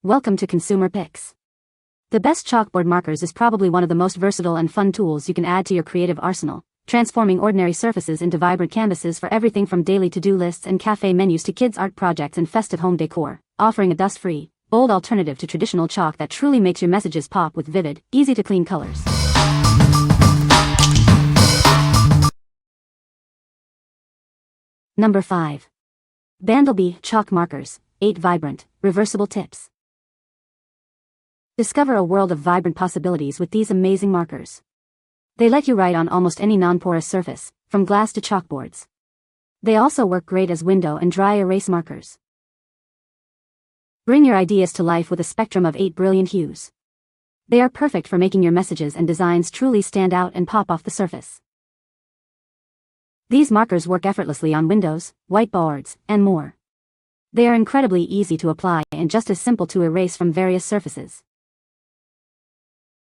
Welcome to Consumer Picks. The best chalkboard markers is probably one of the most versatile and fun tools you can add to your creative arsenal, transforming ordinary surfaces into vibrant canvases for everything from daily to-do lists and cafe menus to kids' art projects and festive home decor, offering a dust-free, bold alternative to traditional chalk that truly makes your messages pop with vivid, easy-to-clean colors. Number 5. Bandle Chalk Markers, 8 Vibrant, Reversible Tips. Discover a world of vibrant possibilities with these amazing markers. They let you write on almost any non-porous surface, from glass to chalkboards. They also work great as window and dry erase markers. Bring your ideas to life with a spectrum of 8 brilliant hues. They are perfect for making your messages and designs truly stand out and pop off the surface. These markers work effortlessly on windows, whiteboards, and more. They are incredibly easy to apply and just as simple to erase from various surfaces.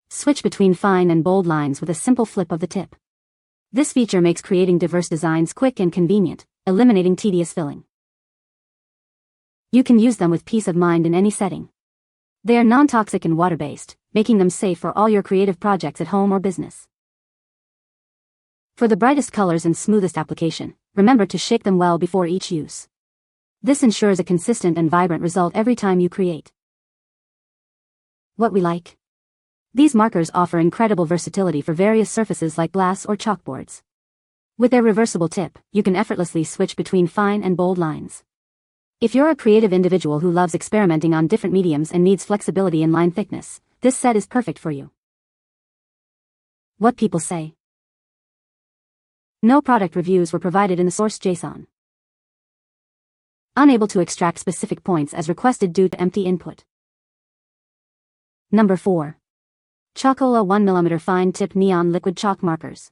Switch between fine and bold lines with a simple flip of the tip. This feature makes creating diverse designs quick and convenient, eliminating tedious filling. You can use them with peace of mind in any setting. They are non-toxic and water-based, making them safe for all your creative projects at home or business. For the brightest colors and smoothest application, remember to shake them well before each use. This ensures a consistent and vibrant result every time you create. What we like. These markers offer incredible versatility for various surfaces like glass or chalkboards. With their reversible tip, you can effortlessly switch between fine and bold lines. If you're a creative individual who loves experimenting on different mediums and needs flexibility in line thickness, this set is perfect for you. What people say. No product reviews were provided in the source JSON. Unable to extract specific points as requested due to empty input. Number 4. Chalkola 1mm Fine Tip Neon Liquid Chalk Markers.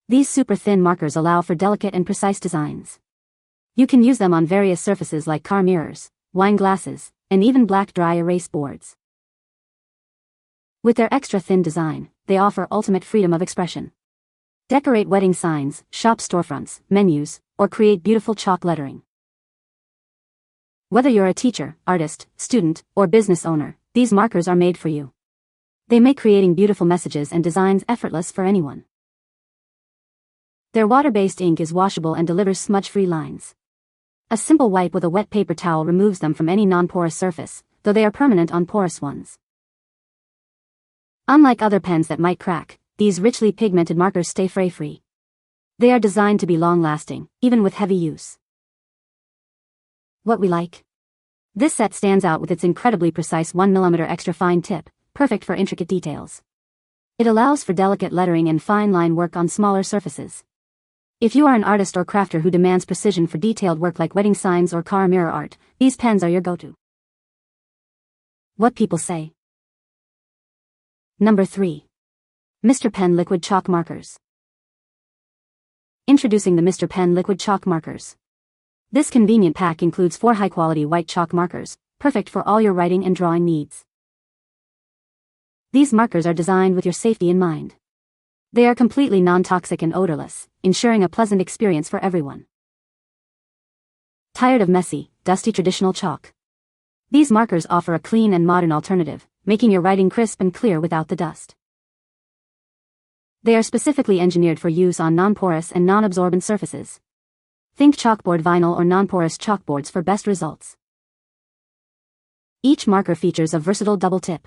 These super thin markers allow for delicate and precise designs. You can use them on various surfaces like car mirrors, wine glasses, and even black dry erase boards. With their extra thin design, they offer ultimate freedom of expression. Decorate wedding signs, shop storefronts, menus, or create beautiful chalk lettering. Whether you're a teacher, artist, student, or business owner, these markers are made for you. They make creating beautiful messages and designs effortless for anyone. Their water-based ink is washable and delivers smudge-free lines. A simple wipe with a wet paper towel removes them from any non-porous surface, though they are permanent on porous ones. Unlike other pens that might crack, these richly pigmented markers stay fray-free. They are designed to be long-lasting, even with heavy use. What we like. This set stands out with its incredibly precise 1mm extra fine tip, perfect for intricate details. It allows for delicate lettering and fine line work on smaller surfaces. If you are an artist or crafter who demands precision for detailed work like wedding signs or car mirror art, these pens are your go-to. What people say. Number 3. Mr. Pen Liquid Chalk Markers. Introducing the Mr. Pen Liquid Chalk Markers. This convenient pack includes 4 high-quality white chalk markers, perfect for all your writing and drawing needs. These markers are designed with your safety in mind. They are completely non-toxic and odorless, ensuring a pleasant experience for everyone. Tired of messy, dusty traditional chalk? These markers offer a clean and modern alternative, making your writing crisp and clear without the dust. They are specifically engineered for use on non-porous and non-absorbent surfaces. Think chalkboard vinyl or non-porous chalkboards for best results. Each marker features a versatile double tip.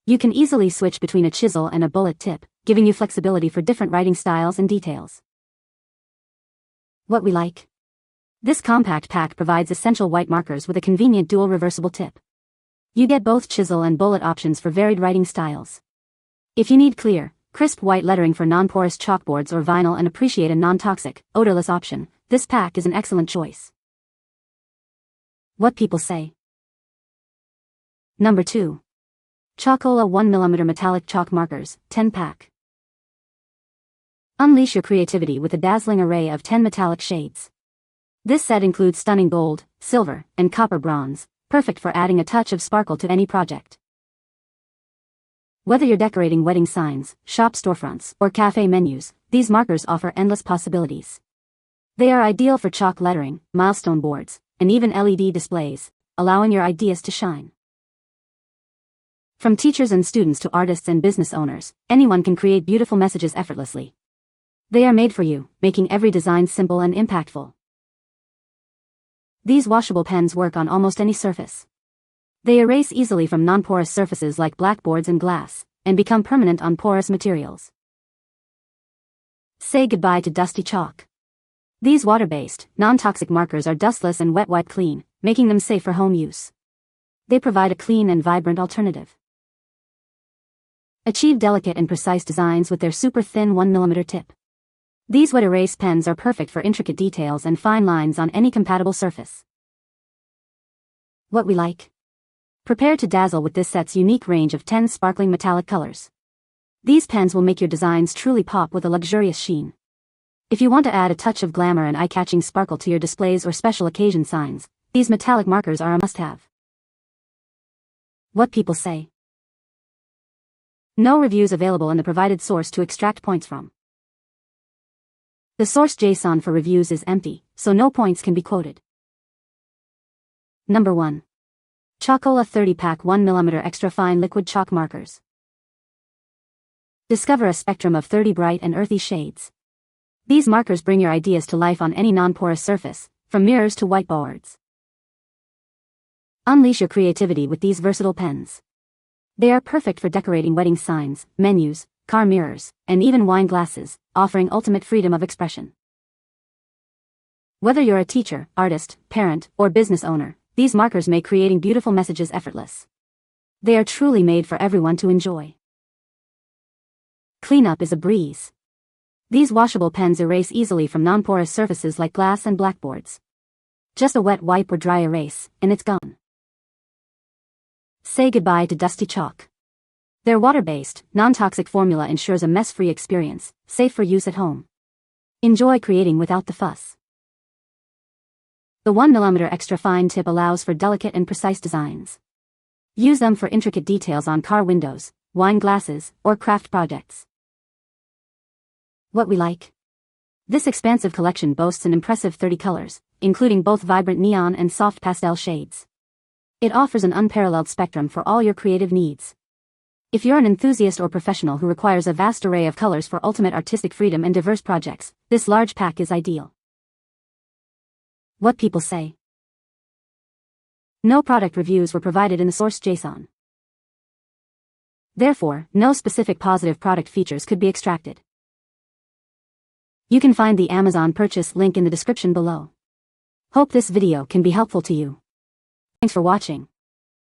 You can easily switch between a chisel and a bullet tip, giving you flexibility for different writing styles and details. What we like. This compact pack provides essential white markers with a convenient dual reversible tip. You get both chisel and bullet options for varied writing styles. If you need clear, crisp white lettering for non-porous chalkboards or vinyl and appreciate a non-toxic, odorless option, this pack is an excellent choice. What people say. Number 2. Chalkola 1mm Metallic Chalk Markers, 10-pack. Unleash your creativity with a dazzling array of 10 metallic shades. This set includes stunning gold, silver, and copper bronze, perfect for adding a touch of sparkle to any project. Whether you're decorating wedding signs, shop storefronts, or cafe menus, these markers offer endless possibilities. They are ideal for chalk lettering, milestone boards, and even LED displays, allowing your ideas to shine. From teachers and students to artists and business owners, anyone can create beautiful messages effortlessly. They are made for you, making every design simple and impactful. These washable pens work on almost any surface. They erase easily from non-porous surfaces like blackboards and glass, and become permanent on porous materials. Say goodbye to dusty chalk. These water-based, non-toxic markers are dustless and wet wipe clean, making them safe for home use. They provide a clean and vibrant alternative. Achieve delicate and precise designs with their super thin 1mm tip. These wet erase pens are perfect for intricate details and fine lines on any compatible surface. What we like? Prepare to dazzle with this set's unique range of 10 sparkling metallic colors. These pens will make your designs truly pop with a luxurious sheen. If you want to add a touch of glamour and eye-catching sparkle to your displays or special occasion signs, these metallic markers are a must-have. What people say. No reviews available in the provided source to extract points from. The source JSON for reviews is empty, so no points can be quoted. Number 1. Chalkola 30-pack 1mm extra fine liquid chalk markers. Discover a spectrum of 30 bright and earthy shades. These markers bring your ideas to life on any non-porous surface, from mirrors to whiteboards. Unleash your creativity with these versatile pens. They are perfect for decorating wedding signs, menus, car mirrors, and even wine glasses, offering ultimate freedom of expression. Whether you're a teacher, artist, parent, or business owner, these markers make creating beautiful messages effortless. They are truly made for everyone to enjoy. Cleanup is a breeze. These washable pens erase easily from non-porous surfaces like glass and blackboards. Just a wet wipe or dry erase, and it's gone. Say goodbye to dusty chalk. Their water-based, non-toxic formula ensures a mess-free experience, safe for use at home. Enjoy creating without the fuss. The 1mm extra fine tip allows for delicate and precise designs. Use them for intricate details on car windows, wine glasses, or craft projects. What we like? This expansive collection boasts an impressive 30 colors, including both vibrant neon and soft pastel shades. It offers an unparalleled spectrum for all your creative needs. If you're an enthusiast or professional who requires a vast array of colors for ultimate artistic freedom and diverse projects, this large pack is ideal. What people say. No product reviews were provided in the source JSON. Therefore, no specific positive product features could be extracted. You can find the Amazon purchase link in the description below. Hope this video can be helpful to you. Thanks for watching.